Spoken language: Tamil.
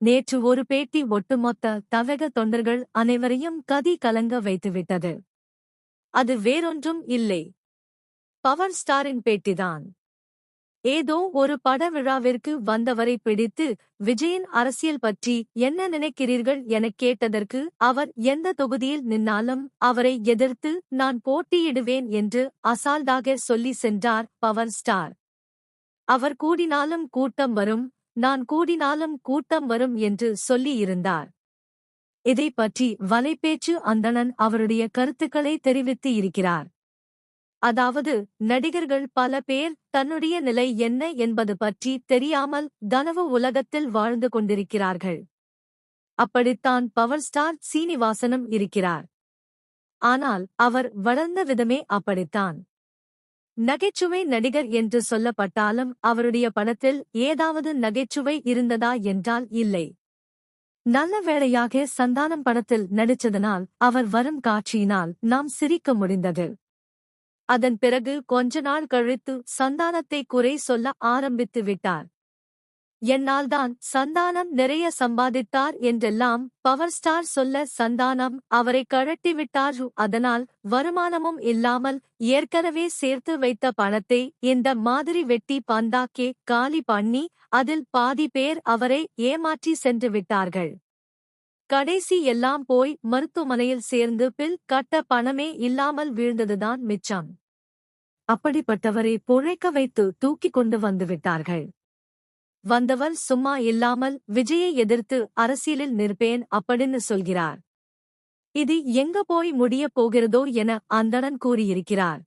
நேற்று ஒரு பேட்டி ஒட்டுமொத்த தவக தொண்டர்கள் அனைவரையும் கதி கலங்க வைத்துவிட்டது. அது வேறொன்றும் இல்லை, பவர் ஸ்டாரின் பேட்டிதான். ஏதோ ஒரு பட விழாவிற்கு வந்தவரை பிடித்து விஜயின் அரசியல் பற்றி என்ன நினைக்கிறீர்கள் எனக் கேட்டதற்கு அவர் எந்த தொகுதியில் நின்னாலும் அவரை எதிர்த்து நான் போட்டியிடுவேன் என்று அசால்ட்டாக சொல்லி சென்றார் பவர் ஸ்டார். அவர் கூடினாலும் கூட்டம் வரும், நான் கூடினாலும் கூட்டம் வரும் என்று சொல்லியிருந்தார். இதை பற்றி வலைப்பேச்சு அந்தணன் அவருடைய கருத்துக்களை தெரிவித்து இருக்கிறார். அதாவது, நடிகர்கள் பல பேர் தன்னுடைய நிலை என்ன என்பது பற்றி தெரியாமல் கனவு உலகத்தில் வாழ்ந்து கொண்டிருக்கிறார்கள். அப்படித்தான் பவர் ஸ்டார் சீனிவாசனும் இருக்கிறார். ஆனால் அவர் வளர்ந்த விதமே அப்படித்தான். நகைச்சுவை நடிகர் என்று சொல்லப்பட்டாலும் அவருடைய படத்தில் ஏதாவது நகைச்சுவை இருந்ததா என்றால் இல்லை. நல்ல வேளையாக சந்தானம் படத்தில் நடிச்சதனால் அவர் வரும் காட்சியினால் நாம் சிரிக்க முடிந்தது. அதன் பிறகு கொஞ்ச நாள் கழித்து சந்தானத்தை குறை சொல்ல ஆரம்பித்து விட்டார். என்னால்தான் சந்தானம் நிறைய சம்பாதித்தார் என்றெல்லாம் பவர் ஸ்டார் சொல்ல சந்தானம் அவரை கழட்டிவிட்டார். அதனால் வருமானமும் இல்லாமல் ஏற்கனவே சேர்த்து வைத்த பணத்தை இந்த மாதிரி வெட்டி பந்தாக்கே காலி பண்ணி அதில் பாதி பேர் அவரை ஏமாற்றி சென்று விட்டார்கள். கடைசி எல்லாம் போய் மருத்துவமனையில் சேர்ந்து பில் கட்ட பணமே இல்லாமல் வீழ்ந்ததுதான் மிச்சம். அப்படிப்பட்டவரை பிழைக்க வைத்து தூக்கிக் கொண்டு வந்துவிட்டார்கள். வந்தவர் சும்மா இல்லாமல் விஜயை எதிர்த்து அரசியலில் நிற்பேன் அப்படின்னு சொல்கிறார். இது எங்க போய் முடியப் போகிறதோ என அந்தணன் கூறியிருக்கிறார்.